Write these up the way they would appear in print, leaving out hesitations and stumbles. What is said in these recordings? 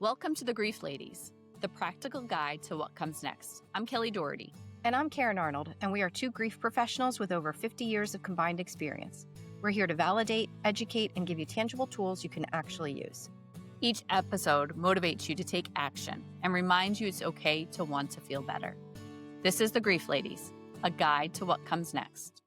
Welcome to the Grief Ladies, the practical guide to what comes next. I'm Kelly Doherty. And I'm Karen Arnold, and we are two grief professionals with over 50 years of combined experience. We're here to validate, educate, and give you tangible tools you can actually use. Each episode motivates you to take action and reminds you it's okay to want to feel better. This is the Grief Ladies, a guide to what comes next.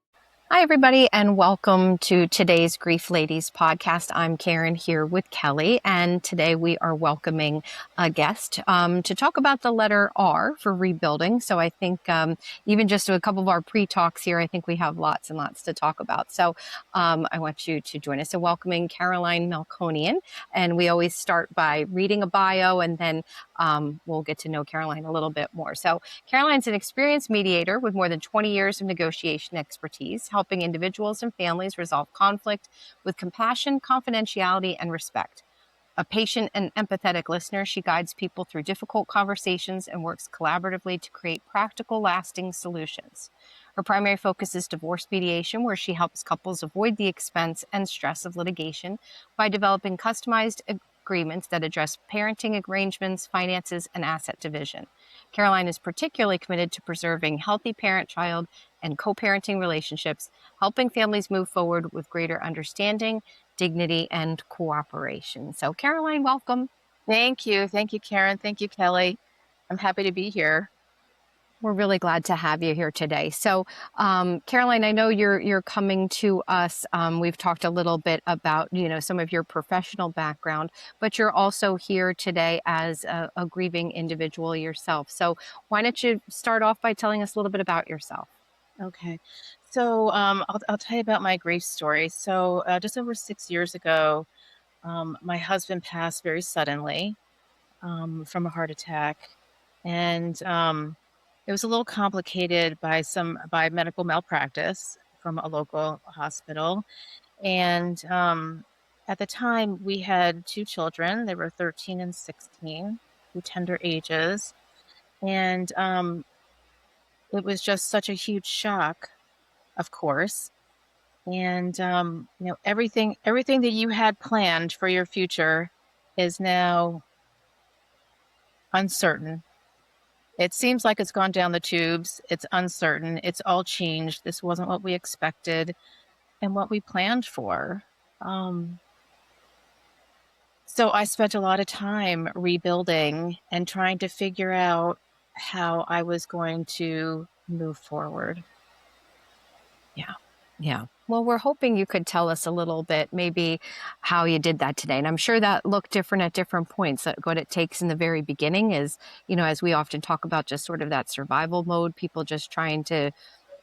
Hi, everybody, and welcome to today's Grief Ladies podcast. I'm Karen here with Kelly, and today we are welcoming a guest to talk about the letter R for rebuilding. So I think even just a couple of our pre-talks here, I think we have lots and lots to talk about. So I want you to join us. So welcoming Caroline Melkonian, and we always start by reading a bio, and then we'll get to know Caroline a little bit more. So Caroline's an experienced mediator with more than 20 years of negotiation expertise, helping individuals and families resolve conflict with compassion, confidentiality, and respect. A patient and empathetic listener, she guides people through difficult conversations and works collaboratively to create practical, lasting solutions. Her primary focus is divorce mediation, where she helps couples avoid the expense and stress of litigation by developing customized agreements that address parenting arrangements, finances, and asset division. Caroline is particularly committed to preserving healthy parent-child and co-parenting relationships, helping families move forward with greater understanding, dignity, and cooperation. So, Caroline, welcome. Thank you. Thank you, Karen. Thank you, Kelly. I'm happy to be here. We're really glad to have you here today. So, Caroline, I know you're coming to us. We've talked a little bit about, some of your professional background, but you're also here today as a grieving individual yourself. So why don't you start off by telling us a little bit about yourself? Okay. So I'll tell you about my grief story. So just over 6 years ago, my husband passed very suddenly from a heart attack. And it was a little complicated by medical malpractice from a local hospital. And at the time, we had two children. They were 13 and 16, who tender ages. And it was just such a huge shock, of course. And everything that you had planned for your future is now uncertain. It seems like it's gone down the tubes. It's uncertain. It's all changed. This wasn't what we expected and what we planned for. So I spent a lot of time rebuilding and trying to figure out how I was going to move forward. Yeah. Well, we're hoping you could tell us a little bit, maybe how you did that today. And I'm sure that looked different at different points. That what it takes in the very beginning is, as we often talk about, just sort of that survival mode, people just trying to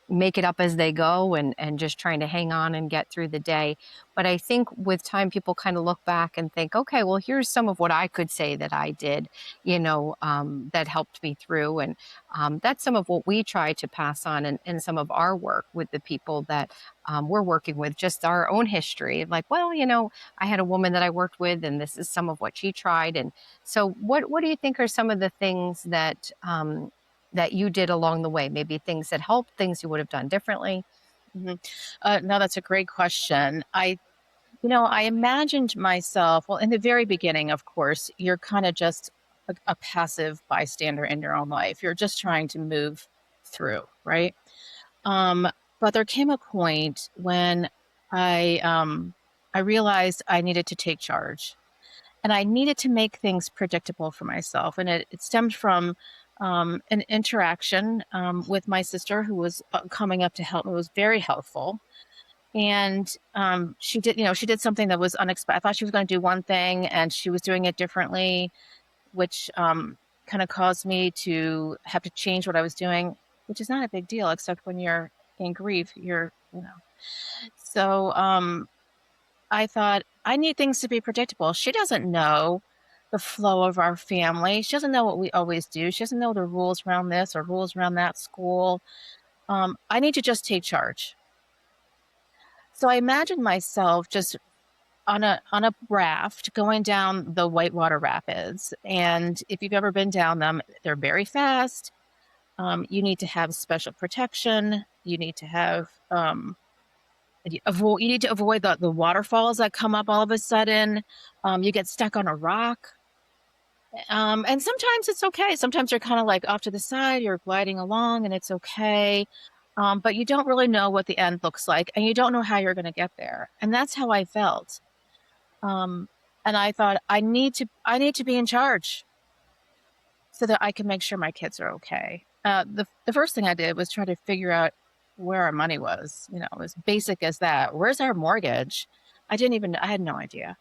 make it up as they go and just trying to hang on and get through the day. But I think with time, people kind of look back and think, okay, well, here's some of what I could say that I did, that helped me through. And that's some of what we try to pass on in some of our work with the people that we're working with, just our own history. Like, well, I had a woman that I worked with, and this is some of what she tried. And so what do you think are some of the things that you did along the way? Maybe things that helped, things you would have done differently? Mm-hmm. No, that's a great question. I imagined myself, well, in the very beginning, of course, you're kind of just a passive bystander in your own life. You're just trying to move through, right? But there came a point when I realized I needed to take charge. And I needed to make things predictable for myself. And it stemmed from an interaction with my sister, who was coming up to help me. It was very helpful. And she did something that was unexpected. I thought she was going to do one thing, and she was doing it differently, which kind of caused me to have to change what I was doing, which is not a big deal, except when you're in grief, So I thought, I need things to be predictable. She doesn't know the flow of our family. She doesn't know what we always do. She doesn't know the rules around this or rules around that school. I need to just take charge. So I imagined myself just on a raft going down the Whitewater Rapids. And if you've ever been down them, they're very fast. You need to have special protection. You need to have you need to avoid the waterfalls that come up all of a sudden. You get stuck on a rock. And sometimes it's okay. Sometimes you're kind of like off to the side, you're gliding along and it's okay. But you don't really know what the end looks like and you don't know how you're going to get there. And that's how I felt. Um, and I thought I need to be in charge so that I can make sure my kids are okay. The first thing I did was try to figure out where our money was, as basic as that. Where's our mortgage? I had no idea.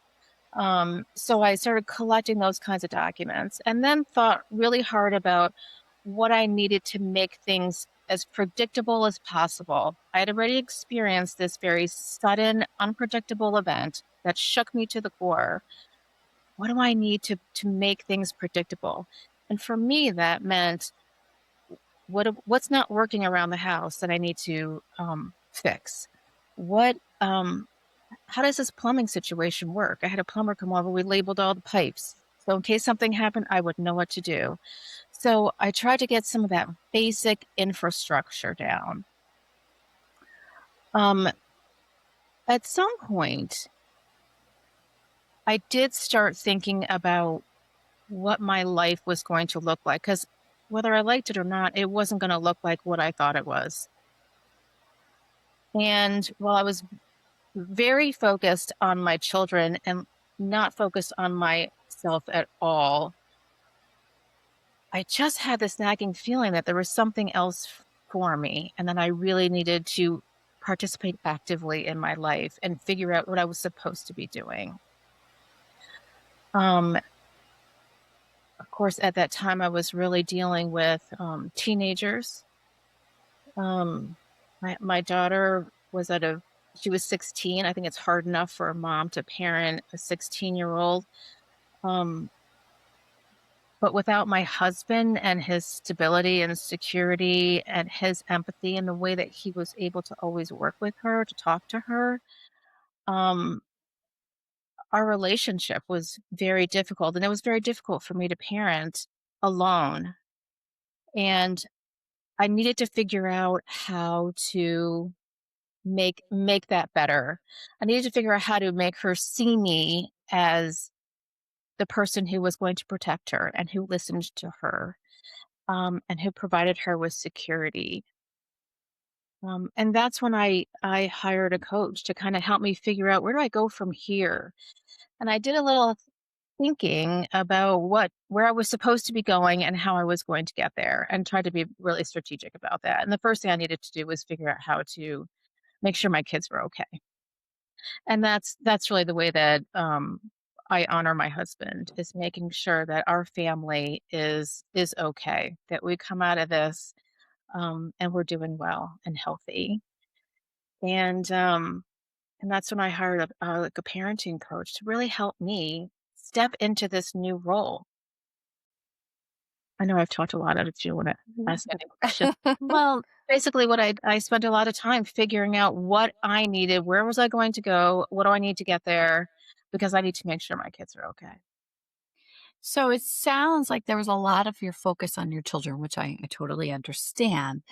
So I started collecting those kinds of documents and then thought really hard about what I needed to make things as predictable as possible. I had already experienced this very sudden, unpredictable event that shook me to the core. What do I need to make things predictable? And for me, that meant what's not working around the house that I need to fix? What How does this plumbing situation work? I had a plumber come over. We labeled all the pipes. So in case something happened, I would know what to do. So I tried to get some of that basic infrastructure down. At some point, I did start thinking about what my life was going to look like because whether I liked it or not, it wasn't going to look like what I thought it was. And while I was very focused on my children and not focused on myself at all, I just had this nagging feeling that there was something else for me and that I really needed to participate actively in my life and figure out what I was supposed to be doing. Of course, at that time, I was really dealing with teenagers. Um, my daughter she was 16. I think it's hard enough for a mom to parent a 16-year-old. Um, But without my husband and his stability and security and his empathy and the way that he was able to always work with her, to talk to her, um, our relationship was very difficult. And it was very difficult for me to parent alone. And I needed to figure out how to make that better. I needed to figure out how to make her see me as the person who was going to protect her and who listened to her, and who provided her with security. And that's when I hired a coach to kind of help me figure out where do I go from here. And I did a little thinking about where I was supposed to be going and how I was going to get there, and tried to be really strategic about that. And the first thing I needed to do was figure out how to make sure my kids were okay. And that's really the way that I honor my husband, is making sure that our family is okay, that we come out of this and we're doing well and healthy. And that's when I hired like a parenting coach to really help me step into this new role. I know I've talked a lot. If you want to ask any questions. Well, basically, what I spent a lot of time figuring out what I needed. Where was I going to go? What do I need to get there? Because I need to make sure my kids are okay. So it sounds like there was a lot of your focus on your children, which I totally understand.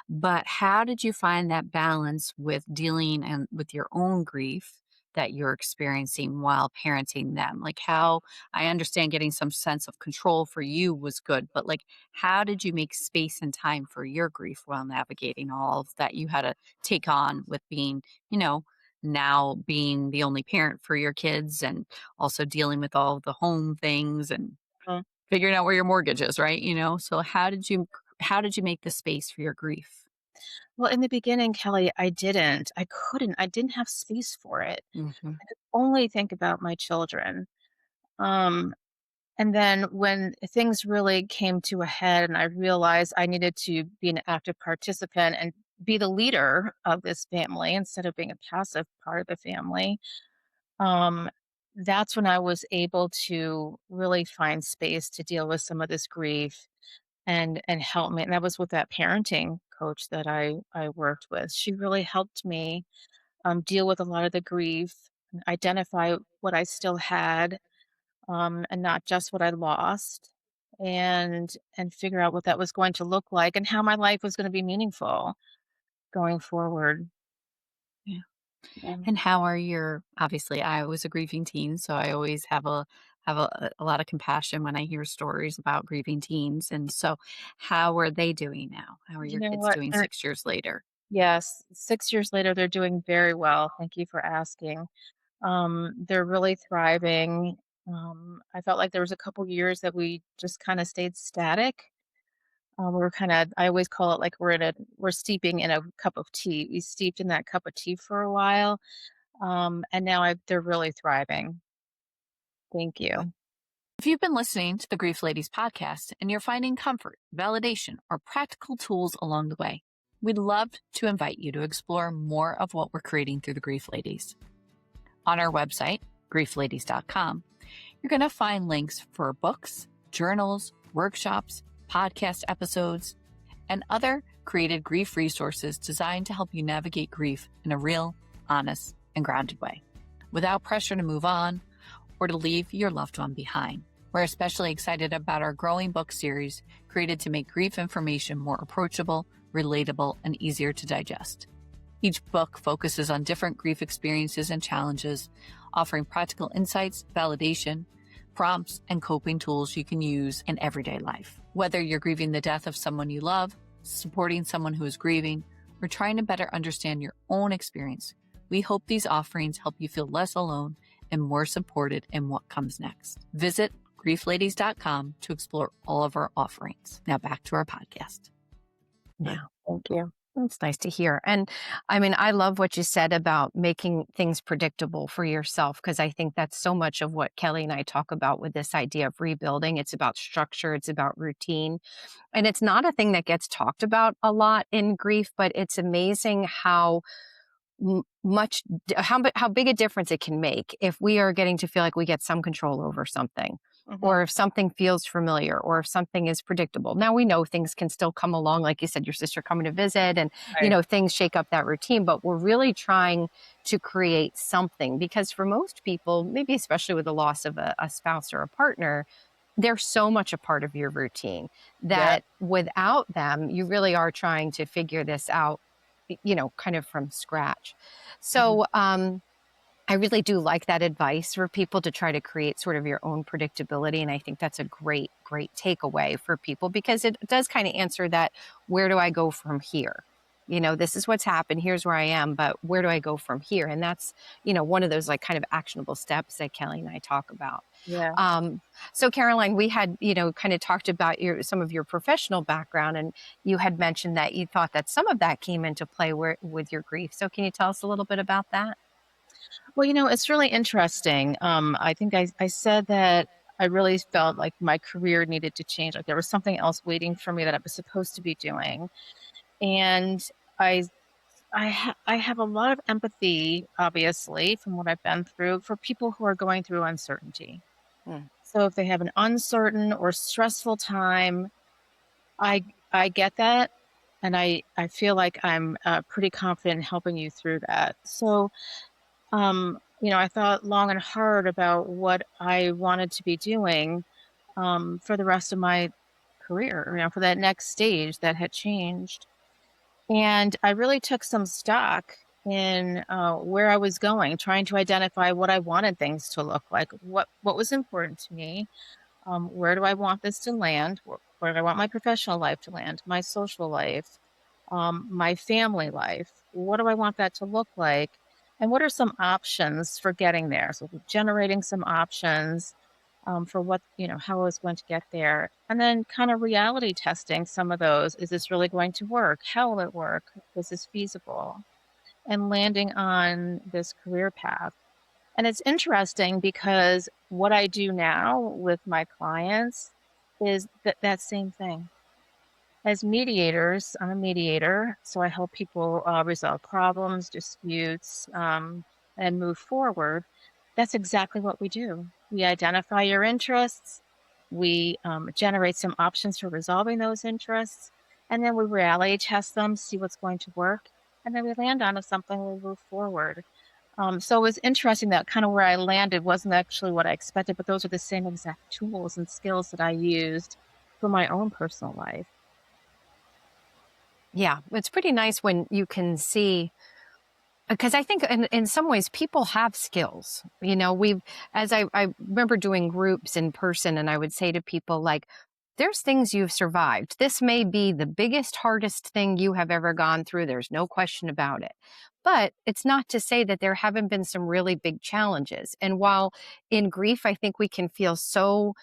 But how did you find that balance with dealing and with your own grief that you're experiencing while parenting them? Like how I understand getting some sense of control for you was good, but like how did you make space and time for your grief while navigating all of that you had to take on with being, you know, now being the only parent for your kids and also dealing with all the home things and Mm. figuring out where your mortgage is, right? So how did you make the space for your grief? Well, in the beginning, Kelly, I didn't. I couldn't. I didn't have space for it. Mhm. I could only think about my children. Um, And then when things really came to a head and I realized I needed to be an active participant and be the leader of this family instead of being a passive part of the family, um, that's when I was able to really find space to deal with some of this grief and help me. And that was with that parenting coach that I worked with. She really helped me deal with a lot of the grief, identify what I still had, and not just what I lost, and figure out what that was going to look like and how my life was going to be meaningful going forward. Yeah. Um, And how are your obviously I was a grieving teen, so I always have have a lot of compassion when I hear stories about grieving teens. And so, how are they doing now? How are You your know kids what? doing 6 years later? Yes, 6 years later, they're doing very well. Thank you for asking. They're really thriving. I felt like there was a couple years that we just kind of stayed static. We're kind of, I always call it like we're steeping in a cup of tea. We steeped in that cup of tea for a while. And now they're really thriving. Thank you. If you've been listening to the Grief Ladies podcast and you're finding comfort, validation, or practical tools along the way, we'd love to invite you to explore more of what we're creating through the Grief Ladies. On our website, griefladies.com, you're going to find links for books, journals, workshops, podcast episodes, and other created grief resources designed to help you navigate grief in a real, honest, and grounded way, without pressure to move on or to leave your loved one behind. We're especially excited about our growing book series created to make grief information more approachable, relatable, and easier to digest. Each book focuses on different grief experiences and challenges, offering practical insights, validation, prompts, and coping tools you can use in everyday life. Whether you're grieving the death of someone you love, supporting someone who is grieving, or trying to better understand your own experience, we hope these offerings help you feel less alone and more supported in what comes next. Visit griefladies.com to explore all of our offerings. Now back to our podcast. Yeah. Thank you. That's nice to hear. And I mean, I love what you said about making things predictable for yourself, because I think that's so much of what Kelly and I talk about with this idea of rebuilding. It's about structure, it's about routine. And it's not a thing that gets talked about a lot in grief, but it's amazing how how big a difference it can make if we are getting to feel like we get some control over something, Hmm. or if something feels familiar, or if something is predictable. Now we know things can still come along, like you said, your sister coming to visit, and Right. things shake up that routine, but we're really trying to create something, because for most people, maybe especially with the loss of a spouse or a partner, they're so much a part of your routine Yeah. that without them, you really are trying to figure this out, kind of from scratch. Hmm. So, I really do like that advice for people to try to create sort of your own predictability. And I think that's a great, great takeaway for people, because it does kind of answer that, where do I go from here? This is what's happened. Here's where I am, but where do I go from here? And that's, one of those like kind of actionable steps that Kelly and I talk about. Yeah. Um, so Caroline, we had, kind of talked about some of your professional background, and you had mentioned that you thought that some of that came into play with your grief. So can you tell us a little bit about that? Well, it's really interesting. I think I said that I really felt like my career needed to change. Like there was something else waiting for me that I was supposed to be doing. And I I have a lot of empathy, obviously, from what I've been through for people who are going through uncertainty. Mm, So if they have an uncertain or stressful time, I I get that, and I feel like I'm pretty confident in helping you through that. So I thought long and hard about what I wanted to be doing for the rest of my career, for that next stage that had changed. And I really took some stock in where I was going, trying to identify what I wanted things to look like, what was important to me, where do I want this to land, where do I want my professional life to land, my social life, my family life. What do I want that to look like? And what are some options for getting there? So generating some options for how I was going to get there. And then kind of reality testing some of those. Is this really going to work? How will it work? Is this feasible? And landing on this career path. And it's interesting because what I do now with my clients is that same thing. As mediators, I'm a mediator, so I help people resolve problems, disputes, and move forward. That's exactly what we do. We identify your interests, we generate some options for resolving those interests, and then we reality test them, see what's going to work, and then we land on something, we move forward. So it was interesting that kind of where I landed wasn't actually what I expected, but those are the same exact tools and skills that I used for my own personal life. yeah, it's pretty nice when you can see Because I think in some ways people have skills. As I remember doing groups in person, and I would say to people, like, there's things you've survived. This may be the biggest, hardest thing you have ever gone through. There's no question about it. But it's not to say that there haven't been some really big challenges. And while in grief, I think we can feel so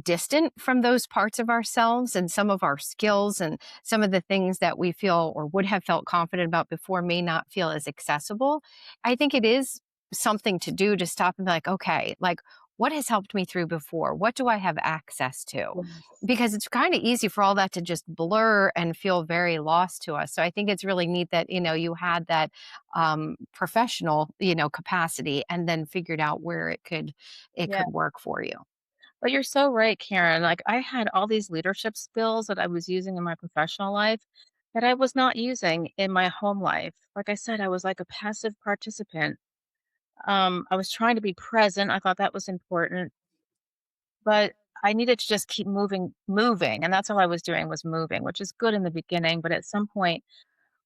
distant from those parts of ourselves, and some of our skills and some of the things that we feel or would have felt confident about before may not feel as accessible. I think it is something to do to stop and be like, okay, like, what has helped me through before? What do I have access to? Yes. Because it's kind of easy for all that to just blur and feel very lost to us. So I think it's really neat that, you had that professional, capacity, and then figured out where it could work for you. But you're so right, Karen. Like, I had all these leadership skills that I was using in my professional life that I was not using in my home life. Like I said, I was like a passive participant. I was trying to be present. I thought that was important, but I needed to just keep moving. And that's all I was doing was moving, which is good in the beginning. But at some point,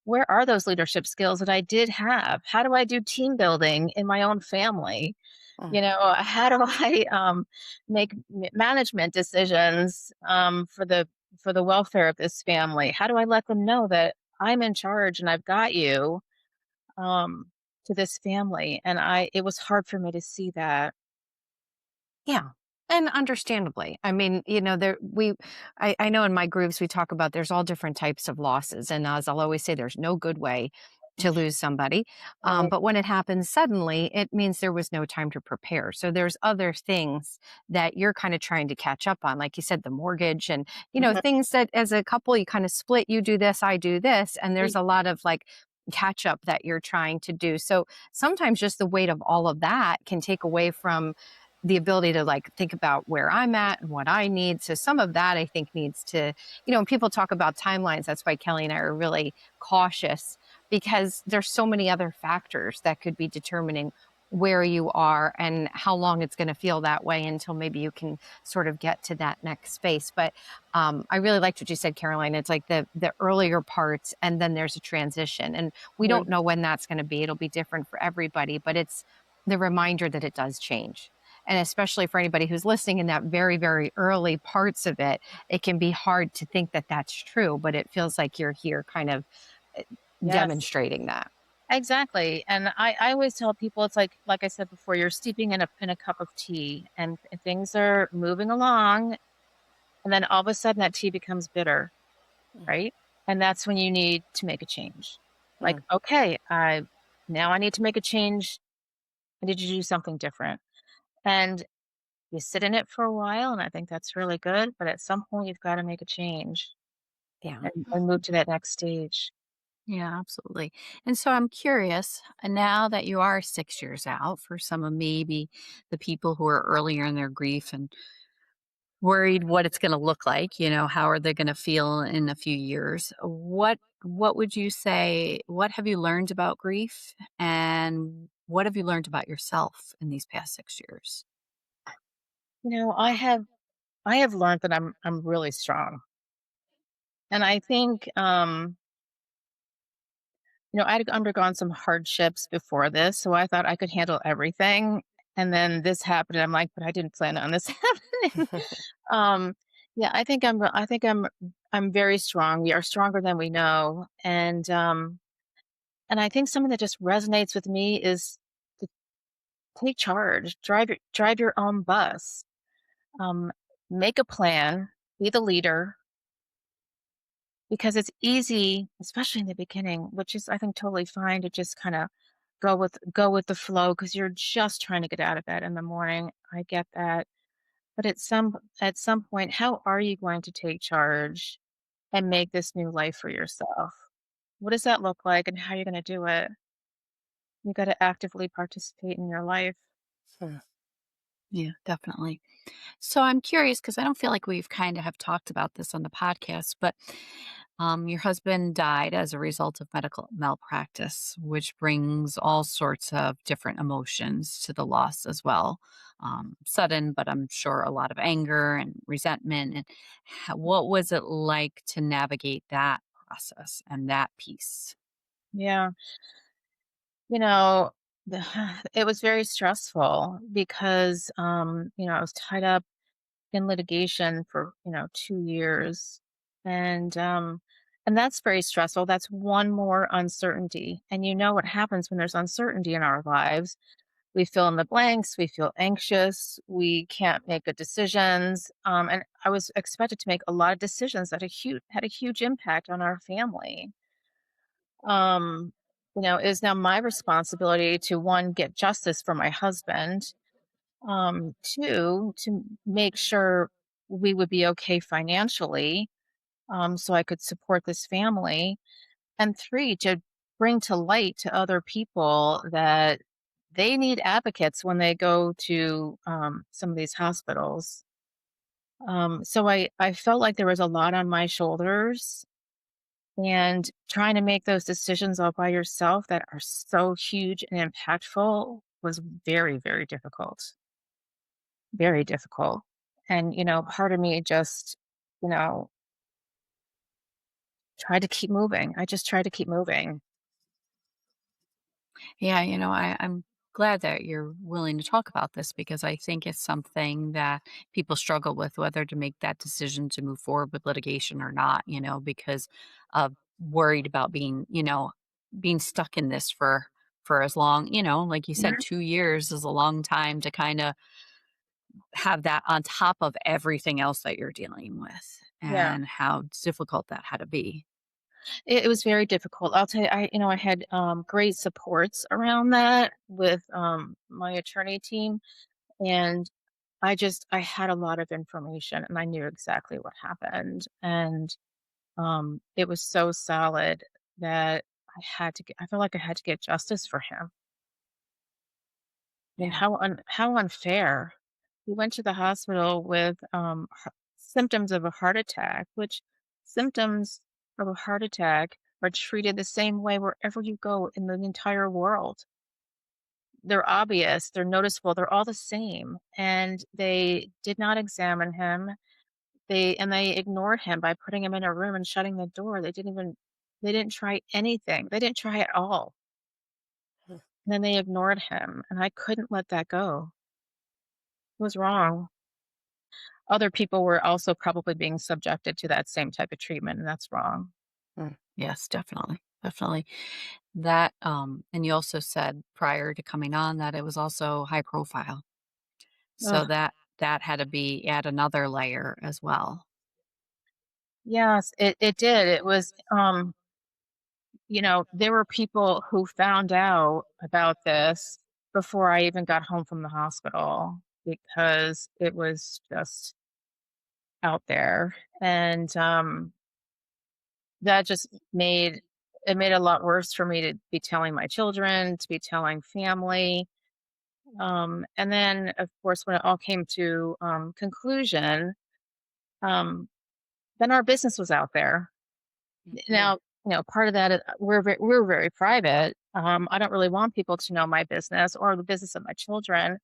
where are those leadership skills that I did have? How do I do team building in my own family? How do I make management decisions for the welfare of this family? How do I let them know that I'm in charge and I've got you um, to this family? And it was hard for me to see that. Yeah. And understandably, I mean, I know in my groups we talk about there's all different types of losses. And as I'll always say, there's no good way to lose somebody. Right. But when it happens suddenly, it means there was no time to prepare. So there's other things that you're kind of trying to catch up on. Like you said, the mortgage and, Mhm. things that as a couple, you kind of split, you do this, I do this. And there's a lot of like catch up that you're trying to do. So sometimes just the weight of all of that can take away from the ability to like think about where I'm at and what I need. So some of that I think needs to, when people talk about timelines, that's why Kelly and I are really cautious, because there's so many other factors that could be determining where you are and how long it's going to feel that way until maybe you can sort of get to that next space. But I really liked what you said, Caroline. It's like the earlier parts, and then there's a transition, and we Right. don't know when that's going to be. It'll be different for everybody, but it's the reminder that it does change. And especially for anybody who's listening in that very, very early parts of it, it can be hard to think that that's true, but it feels like you're here kind of uh, Yes, demonstrating that. exactly. And I always tell people it's like I said before, you're steeping in a cup of tea and things are moving along, and then all of a sudden that tea becomes bitter, right? And that's when you need to make a change. Like, Mm, okay, I need to make a change. I need to do something different. And you sit in it for a while, and I think that's really good. But at some point, you've got to make a change yeah. and move to that next stage. Yeah, absolutely. And so I'm curious, now that you are 6 years out, for some of maybe the people who are earlier in their grief and worried what it's going to look like, how are they going to feel in a few years? What would you say, what have you learned about grief, and what have you learned about yourself in these past 6 years? I have learned that I'm really strong, and I think I'd undergone some hardships before this, so I thought I could handle everything. And then this happened, and I'm like, but I didn't plan on this happening. Um, yeah, I'm very strong. We are stronger than we know. And I think something that just resonates with me is to take charge, drive your own bus, um, make a plan, be the leader, because it's easy, especially in the beginning, which is I think totally fine to just kind of go with the flow because you're just trying to get out of bed in the morning. I get that. But at some point, how are you going to take charge and make this new life for yourself? What does that look like and how are you going to do it? You got to actively participate in your life. Mm. Yeah, definitely. So I'm curious because I don't feel like we've kind of have talked about this on the podcast, but your husband died as a result of medical malpractice, which brings all sorts of different emotions to the loss as well. Sudden, but I'm sure a lot of anger and resentment. And what was it like to navigate that process and that piece? Yeah. You know, the it was very stressful because, I was tied up in litigation for, 2 years, and, um and that's very stressful. That's one more uncertainty, and you know what happens when there's uncertainty in our lives. We fill in the blanks, we feel anxious, we can't make good decisions, and I was expected to make a lot of decisions that had a huge impact on our family. Um, it is now my responsibility to, 1, get justice for my husband, 2, to make sure we would be okay financially, so I could support this family, and 3, to bring to light to other people that they need advocates when they go to, some of these hospitals. So I felt like there was a lot on my shoulders, and trying to make those decisions all by yourself that are so huge and impactful was very, very difficult, very difficult. And, part of me just, you know, tried to keep moving. I just tried to keep moving. Yeah, I'm glad that you're willing to talk about this because I think it's something that people struggle with whether to make that decision to move forward with litigation or not, because of worried about being stuck in this for as long, like you said, Mhm. 2 years is a long time to kind of have that on top of everything else that you're dealing with Yeah. and how difficult that had to be. It was very difficult. I'll tell you, I had, great supports around that with, my attorney team, and I had a lot of information and I knew exactly what happened. And it was so solid that I felt like I had to get justice for him. I mean, Yeah. how unfair. He went to the hospital with symptoms of a heart attack, which symptoms of a heart attack are treated the same way wherever you go in the entire world. They're obvious, they're noticeable, they're all the same. And they did not examine him. They ignored him by putting him in a room and shutting the door. They didn't try anything. They didn't try at all. Mm, And then they ignored him, and I couldn't let that go. It was wrong. Other people were also probably being subjected to that same type of treatment, and that's wrong. Mm. Yes, definitely. Definitely. That, and you also said prior to coming on that it was also high profile. So Ugh, that had to be add another layer as well. yes, it did. It was, there were people who found out about this before I even got home from the hospital because it was just out there. And that just made it a lot worse for me to be telling my children, to be telling family. And then, of course, when it all came to conclusion, um, then our business was out there. mhm, Now, part of that is we're very private. I don't really want people to know my business or the business of my children.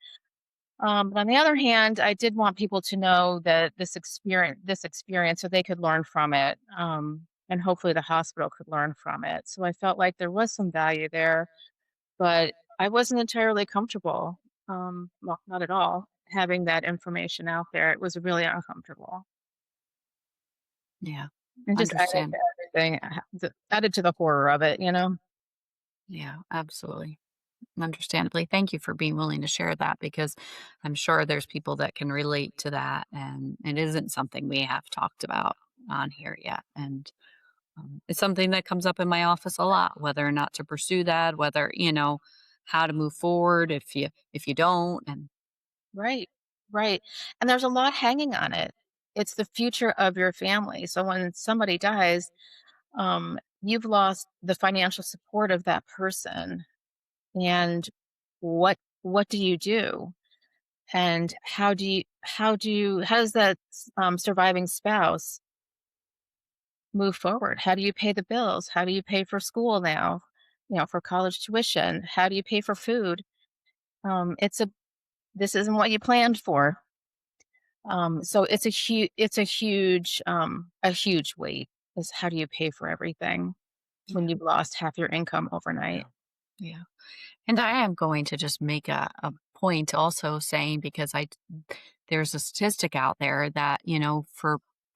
But on the other hand, I did want people to know that this experience, so they could learn from it, and hopefully the hospital could learn from it. So I felt like there was some value there, but I wasn't entirely comfortable. Well, not at all. Having that information out there, it was really uncomfortable, Yeah. and just added Understand. to everything, added to the horror of it. Yeah, absolutely. Understandably. Thank you for being willing to share that because I'm sure there's people that can relate to that and it isn't something we have talked about on here yet. And it's something that comes up in my office a lot, whether or not to pursue that, whether, how to move forward if you don't. And Right, right. And there's a lot hanging on it. It's the future of your family. So when somebody dies, you've lost the financial support of that person. And what do you do? And how does that surviving spouse move forward? How do you pay the bills? How do you pay for school now? For college tuition? How do you pay for food? It's a This isn't what you planned for. So it's a huge weight is how do you pay for everything when yeah, you've lost half your income overnight? yeah. Yeah. And I am going to just make a point also saying because there's a statistic out there that,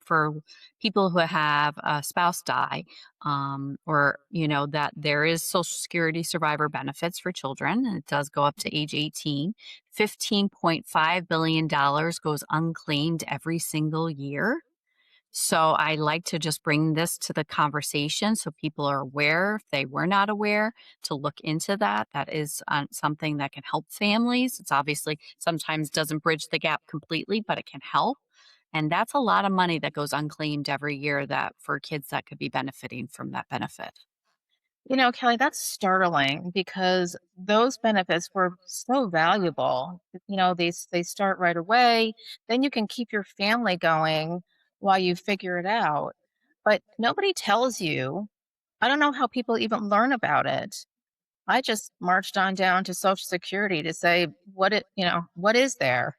for people who have a spouse die, or, that there is Social Security survivor benefits for children, and it does go up to age 18. $15.5 billion goes unclaimed every single year. So I like to just bring this to the conversation so people are aware, if they were not aware, to look into that. That is something that can help families. It's obviously sometimes doesn't bridge the gap completely, but it can help. And that's a lot of money that goes unclaimed every year that for kids that could be benefiting from that benefit. Kelly, that's startling because those benefits were so valuable. They start right away. Then you can keep your family going while you figure it out. But nobody tells you. I don't know how people even learn about it. I just marched on down to Social Security to say what is there?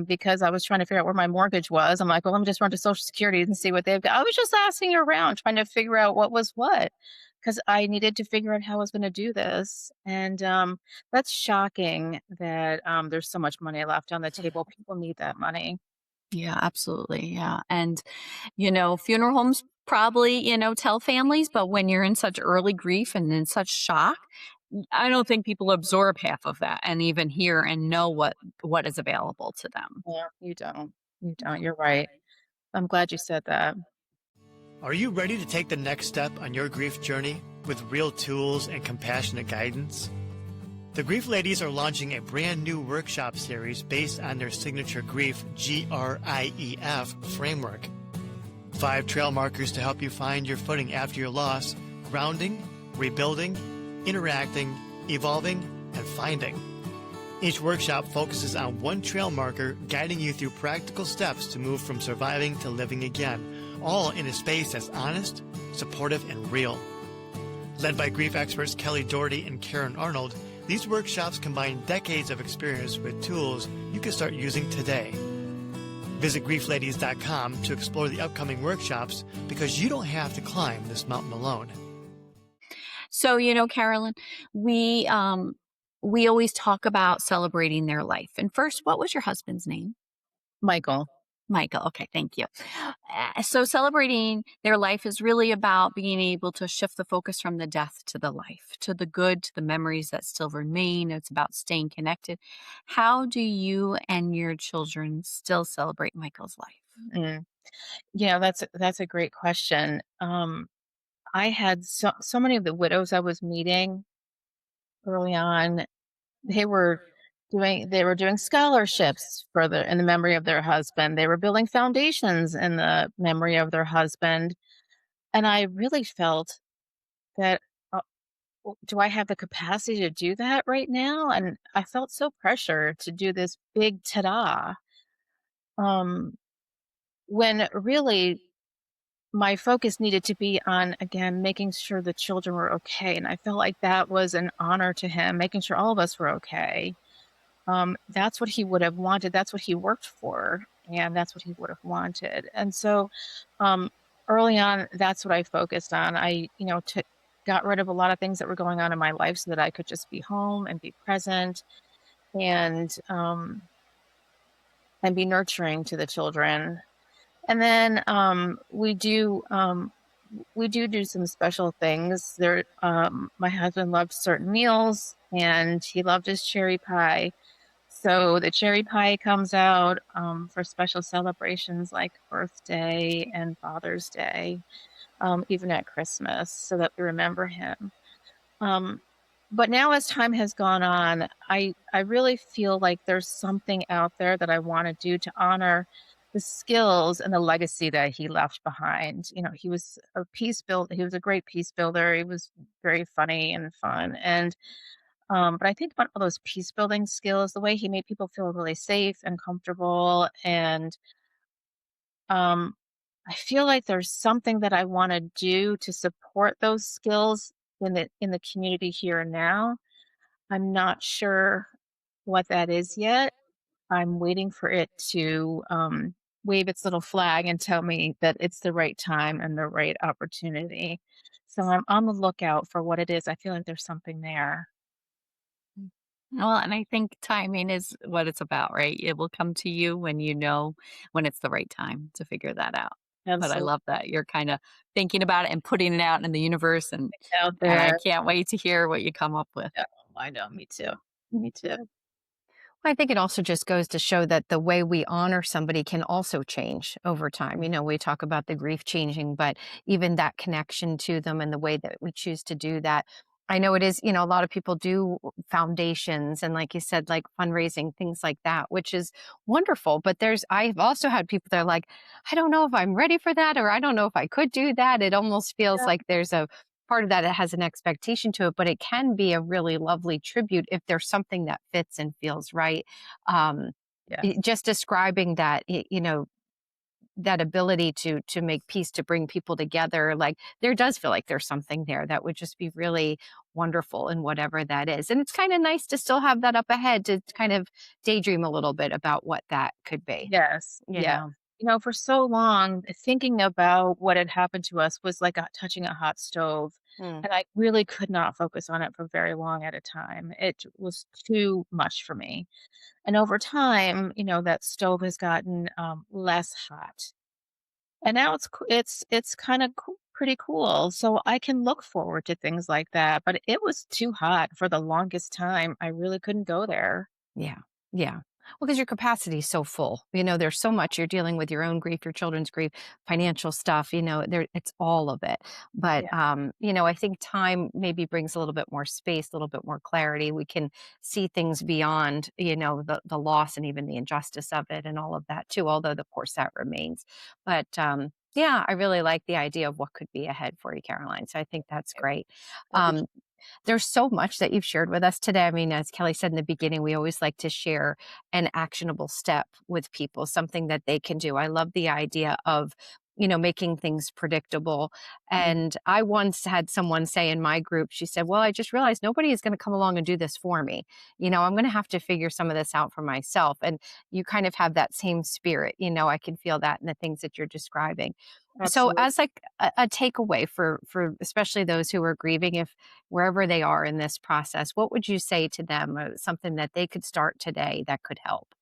Because I was trying to figure out where my mortgage was. I'm like, well, let me just run to Social Security and see what they've got. I was just asking around, trying to figure out what was what, because I needed to figure out how I was going to do this. And that's shocking that there's so much money left on the table. People need that money. Yeah, absolutely. Yeah. And, funeral homes probably, tell families, but when you're in such early grief and in such shock, I don't think people absorb half of that and even hear and know what is available to them. Yeah, you don't. You don't. You're right. I'm glad you said that. Are you ready to take the next step on your grief journey with real tools and compassionate guidance? The Grief Ladies are launching a brand new workshop series based on their signature grief GRIEF framework. 5 trail markers to help you find your footing after your loss: grounding, rebuilding, interacting, evolving, and finding. Each workshop focuses on one trail marker, guiding you through practical steps to move from surviving to living again, all in a space that's honest, supportive, and real. Led by grief experts Kelly Doherty and Karen Arnold, these workshops combine decades of experience with tools you can start using today. Visit griefladies.com to explore the upcoming workshops, because you don't have to climb this mountain alone. So, Carolyn, we always talk about celebrating their life. And first, what was your husband's name? Michael. Michael. Okay, thank you. So, celebrating their life is really about being able to shift the focus from the death to the life, to the good, to the memories that still remain. It's about staying connected. How do you and your children still celebrate Michael's life? Mm. That's a great question. I had so many of the widows I was meeting early on. They were doing scholarships in the memory of their husband. They were building foundations in the memory of their husband, and I really felt that. Do I have the capacity to do that right now? And I felt so pressure to do this big ta-da. Um, when really my focus needed to be on, again, making sure the children were okay. And I felt like that was an honor to him, making sure all of us were okay. That's what he would have wanted. That's what he worked for. And that's what he would have wanted. And so um, early on, that's what I focused on. Got rid of a lot of things that were going on in my life so that I could just be home and be present and be nurturing to the children. And then we do some special things. My husband loved certain meals, and he loved his cherry pie. So the cherry pie comes out for special celebrations like birthday and Father's Day, even at Christmas, so that we remember him. Um, but now, as time has gone on, I really feel like there's something out there that I want to do to honor the skills and the legacy that he left behind. He was a peace builder. He was a great peace builder. He was very funny and fun. And but I think about all those peace building skills, the way he made people feel really safe and comfortable. And um, I feel like there's something that I want to do to support those skills in the community here and now. I'm not sure what that is yet. I'm waiting for it to wave its little flag and tell me that it's the right time and the right opportunity. So I'm on the lookout for what it is. I feel like there's something there. Mm. Well, and I think timing is what it's about, right? It will come to you when you know when it's the right time to figure that out. But I Absolutely love that you're kind of thinking about it and putting it out in the universe, out and I there. can't wait to hear what you come up with. Yeah, I know. Me too. Me too. I think it also just goes to show that the way we honor somebody can also change over time. We talk about the grief changing, but even that connection to them and the way that we choose to do that. I know it is, a lot of people do foundations and, like you said, like fundraising, things like that, which is wonderful. But I've also had people that are like, I don't know if I'm ready for that, or I don't know if I could do that. It almost feels Yeah. like there's a part of that, it has an expectation to it, but it can be a really lovely tribute if there's something that fits and feels right. Um, Yes. just describing that, that ability to make peace, to bring people together, like there does feel like there's something there that would just be really wonderful in whatever that is. And it's kind of nice to still have that up ahead to kind of daydream a little bit about what that could be, Yes. you Yeah. know? For so long, thinking about what had happened to us was like touching a hot stove. Mm, And I really could not focus on it for very long at a time. It was too much for me. And over time, that stove has gotten less hot. And now it's kind of pretty cool. So I can look forward to things like that. But it was too hot for the longest time. I really couldn't go there. yeah. Yeah. Well, because your capacity is so full. There's so much you're dealing with, your own grief, your children's grief, financial stuff, it's all of it. But Yeah. I think time maybe brings a little bit more space, a little bit more clarity. We can see things beyond, the loss and even the injustice of it and all of that too, although of course that remains. But yeah, I really like the idea of what could be ahead for you, Caroline. So I think that's great. I appreciate Um, there's so much that you've shared with us today. I mean, as Kelly said in the beginning, we always like to share an actionable step with people, something that they can do. I love the idea of, making things predictable. it. And I once had someone say in my group, she said, well, I just realized nobody is going to come along and do this for me. I'm going to have to figure some of this out for myself. And you kind of have that same spirit. I can feel that in the things that you're describing. So Absolutely. as like a takeaway for especially those who are grieving, if wherever they are in this process, what would you say to them, something that they could start today that could help?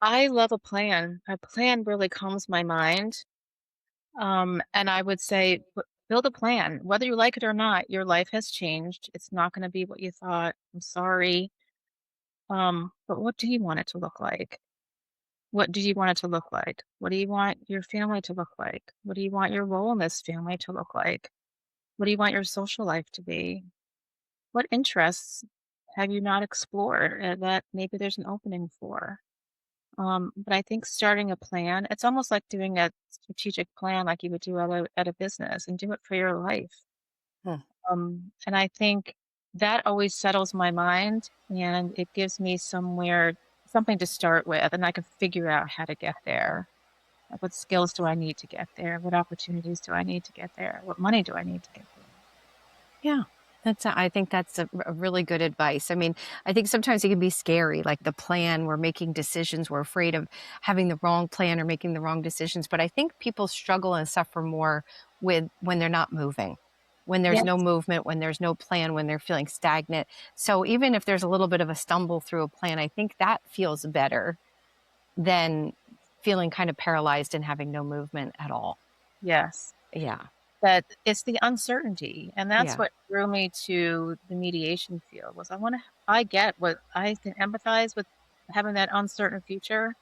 I love a plan. A plan really calms my mind. And I would say build a plan. Whether you like it or not, your life has changed. It's not going to be what you thought. I'm sorry. But what do you want it to look like? What do you want it to look like? What do you want your family to look like? What do you want your role in this family to look like? What do you want your social life to be? What interests have you not explored that maybe there's an opening for? But I think starting a plan, it's almost like doing a strategic plan like you would do at a business and do it for your life. Hmm. And I think that always settles my mind and it gives me something to start with, and I can figure out how to get there. Like, what skills do I need to get there? What opportunities do I need to get there? What money do I need to get there? Yeah. I think that's a really good advice. I mean, I think sometimes it can be scary, like the plan, we're making decisions, we're afraid of having the wrong plan or making the wrong decisions. But I think people struggle and suffer more with when they're not moving, when there's no Yes, movement, when there's no plan, when they're feeling stagnant. So even if there's a little bit of a stumble through a plan, I think that feels better than feeling kind of paralyzed and having no movement at all. yes. Yeah. That it's the uncertainty, and that's Yeah. what drew me to the mediation field was I get what I can empathize with having that uncertain future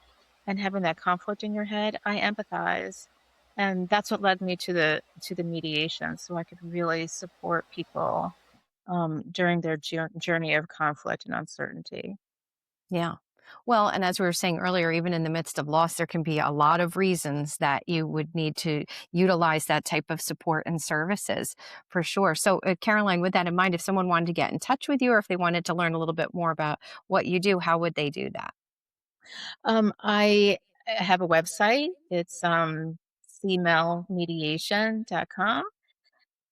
and having that conflict in your head. I empathize. And that's what led me to the mediation, so I could really support people during their journey of conflict and uncertainty. Yeah. Well, and as we were saying earlier, even in the midst of loss, there can be a lot of reasons that you would need to utilize that type of support and services for sure. So, Caroline, with that in mind, if someone wanted to get in touch with you or if they wanted to learn a little bit more about what you do, how would they do that? I have a website. It's cmelmediation.com.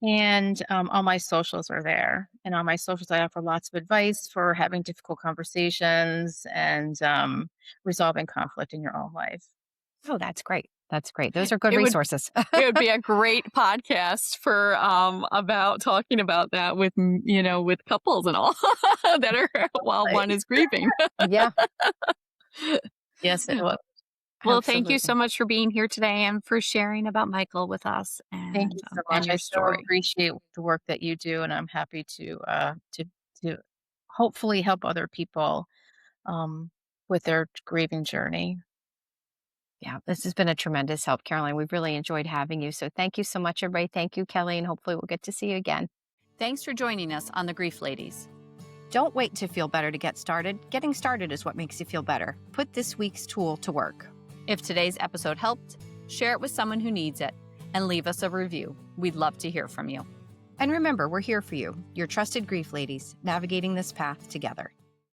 And all my socials are there. And on my socials, I offer lots of advice for having difficult conversations and resolving conflict in your own life. Oh, that's great. That's great. Those are good It would resources. it would be a great podcast for about talking about that with with couples and all that are while one is grieving. Yeah, Yes, it was. Well, thank you so absolutely. much for being here today and for sharing about Michael with us Thank you so and much. I your so story. appreciate the work that you do, and I'm happy to hopefully help other people um, with their grieving journey. Yeah, this has been a tremendous help, Caroline. We've really enjoyed having you. So thank you so much, everybody. Thank you, Kelly, and hopefully we'll get to see you again. Thanks for joining us on the Grief Ladies. Don't wait to feel better to get started. Getting started is what makes you feel better. Put this week's tool to work. If today's episode helped, share it with someone who needs it and leave us a review. We'd love to hear from you. And remember, we're here for you, your trusted grief ladies, navigating this path together.